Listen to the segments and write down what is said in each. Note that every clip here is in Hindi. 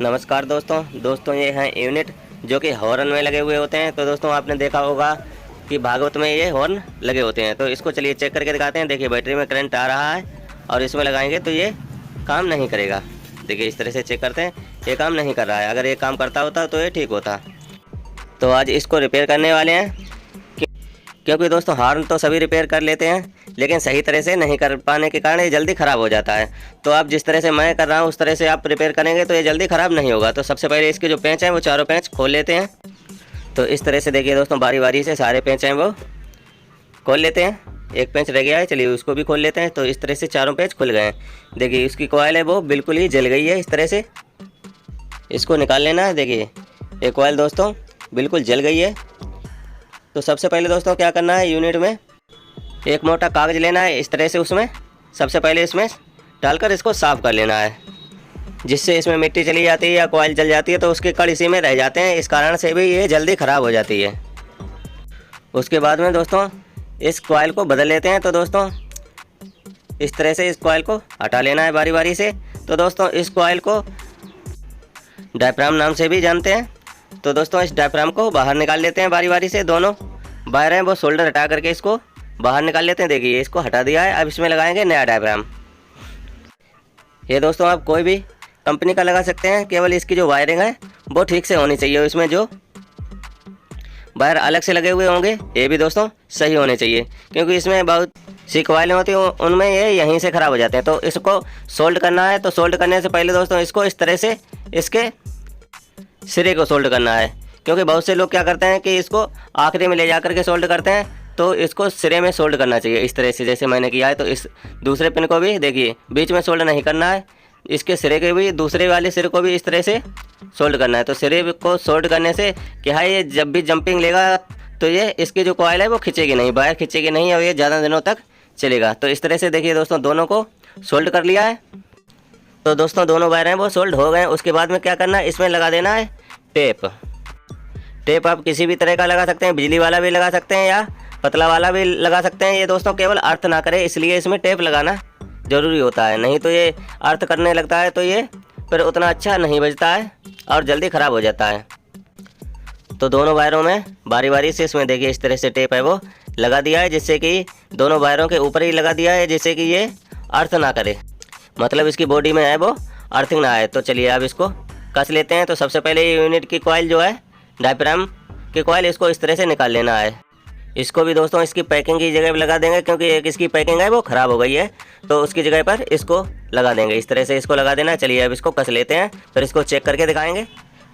नमस्कार दोस्तों ये हैं यूनिट जो कि हॉर्न में लगे हुए होते हैं। तो दोस्तों आपने देखा होगा कि भागवत में ये हॉर्न लगे होते हैं। तो इसको चलिए चेक करके दिखाते हैं। देखिए बैटरी में करंट आ रहा है और इसमें लगाएंगे तो ये काम नहीं करेगा। देखिए इस तरह से चेक करते हैं, ये काम नहीं कर रहा है। अगर ये काम करता होता तो ये ठीक होता। तो आज इसको रिपेयर करने वाले हैं, क्योंकि दोस्तों हॉर्न तो सभी रिपेयर कर लेते हैं, लेकिन सही तरह से नहीं कर पाने के कारण ये जल्दी ख़राब हो जाता है। तो आप जिस तरह से मैं कर रहा हूँ उस तरह से आप रिपेयर करेंगे तो ये जल्दी ख़राब नहीं होगा। तो सबसे पहले इसके जो पेंच हैं वो चारों पेंच खोल लेते हैं। तो इस तरह से देखिए दोस्तों बारी बारी से सारे पेंच हैं वो खोल लेते हैं। एक पेंच रह गया है, चलिए उसको भी खोल लेते हैं। तो इस तरह से चारों पेंच खुल गए हैं। देखिए इसकी कॉइल है वो बिल्कुल ही जल गई है। इस तरह से इसको निकाल लेना है। देखिए ये कॉइल दोस्तों बिल्कुल जल गई है। तो सबसे पहले दोस्तों क्या करना है, यूनिट में एक मोटा कागज़ लेना है। इस तरह से उसमें सबसे पहले इसमें डालकर इसको साफ़ कर लेना है, जिससे इसमें मिट्टी चली जाती है या कॉइल जल जाती है तो उसके कण इसी में रह जाते हैं। इस कारण से भी ये जल्दी ख़राब हो जाती है। उसके बाद में दोस्तों इस कॉइल को बदल लेते हैं। तो दोस्तों इस तरह से इस कॉइल को हटा लेना है बारी बारी से। तो दोस्तों इस कॉइल को डायफ्राम नाम से भी जानते हैं। तो दोस्तों इस डायफ्राम को बाहर निकाल लेते हैं बारी बारी से। दोनों वायर हैं वो शोल्डर हटा करके इसको बाहर निकाल लेते हैं। देखिए इसको हटा दिया है। अब इसमें लगाएंगे नया डायफ्राम। ये दोस्तों आप कोई भी कंपनी का लगा सकते हैं, केवल इसकी जो वायरिंग है वो ठीक से होनी चाहिए। इसमें जो वायर अलग से लगे हुए होंगे ये भी दोस्तों सही होने चाहिए, क्योंकि इसमें बहुत सी कॉइलें होती हैं उनमें ये यहीं से ख़राब हो जाते हैं। तो इसको सोल्ड करना है। तो सोल्ड करने से पहले दोस्तों इसको इस तरह से इसके सिरे को सोल्ड करना है, क्योंकि बहुत से लोग क्या करते हैं कि इसको आखिरी में ले जा करके सोल्ड करते हैं। तो इसको सिरे में सोल्ड करना चाहिए इस तरह से जैसे मैंने किया है। तो इस दूसरे पिन को भी देखिए बीच में सोल्ड नहीं करना है, इसके सिरे के भी दूसरे वाले सिरे को भी इस तरह से सोल्ड करना है। तो सिरे को सोल्ड करने से क्या है, ये जब भी जंपिंग लेगा तो ये इसकी जो कॉइल है वो खींचेगी नहीं, वायर खींचेगी नहीं और ये ज़्यादा दिनों तक चलेगा। तो इस तरह से देखिए दोस्तों दोनों को सोल्ड कर लिया है। तो दोस्तों दोनों वायर हैं वो सोल्ड हो गए। उसके बाद में क्या करना है, इसमें लगा देना है टेप। टेप आप किसी भी तरह का लगा सकते हैं, बिजली वाला भी लगा सकते हैं या पतला वाला भी लगा सकते हैं। ये दोस्तों केवल अर्थ ना करे इसलिए इसमें टेप लगाना ज़रूरी होता है, नहीं तो ये अर्थ करने लगता है तो ये फिर उतना अच्छा नहीं बजता है और जल्दी ख़राब हो जाता है। तो दोनों वायरों में बारी बारी से इसमें देखिए इस तरह से टेप है वो लगा दिया है, जिससे कि दोनों वायरों के ऊपर ही लगा दिया है, जिससे कि ये अर्थ ना करे, मतलब इसकी बॉडी में है वो अर्थिंग ना आए। तो चलिए अब इसको कस लेते हैं। तो सबसे पहले ये यूनिट की कॉइल जो है डायफ्राम की कॉइल, इसको इस तरह से निकाल लेना है। इसको भी दोस्तों इसकी पैकिंग की जगह पर लगा देंगे, क्योंकि एक इसकी पैकिंग है वो ख़राब हो गई है। तो उसकी जगह पर इसको लगा देंगे। इस तरह से इसको लगा देना। चलिए अब इसको कस लेते हैं, फिर इसको चेक करके दिखाएंगे।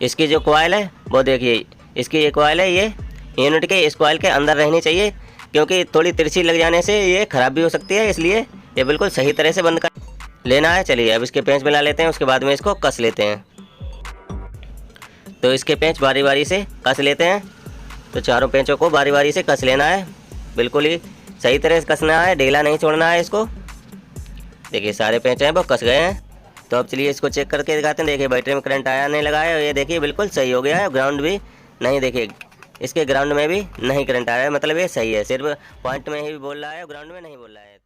इसकी जो कॉइल है वो देखिए, इसकी ये कॉइल है ये यूनिट के इस कॉइल के अंदर रहनी चाहिए, क्योंकि थोड़ी तिरछी लग जाने से ये ख़राब भी हो सकती है, इसलिए ये बिल्कुल सही तरह से बंद कर लेना है। चलिए अब इसके पेंच मिला लेते हैं, उसके बाद में इसको कस लेते हैं। तो इसके पेंच बारी बारी से कस लेते हैं। तो चारों पेंचों को बारी बारी से कस लेना है, बिल्कुल ही सही तरह से कसना है, ढीला नहीं छोड़ना है इसको। देखिए सारे पेंच हैं वो कस गए हैं। तो अब चलिए इसको चेक करके दिखाते हैं। देखिए बैटरी में करंट आया नहीं लगा है, ये देखिए बिल्कुल सही हो गया है। ग्राउंड भी नहीं, देखिए इसके ग्राउंड में भी नहीं करंट आया है, मतलब ये सही है, सिर्फ पॉइंट में ही बोल रहा है, ग्राउंड में नहीं बोल रहा है।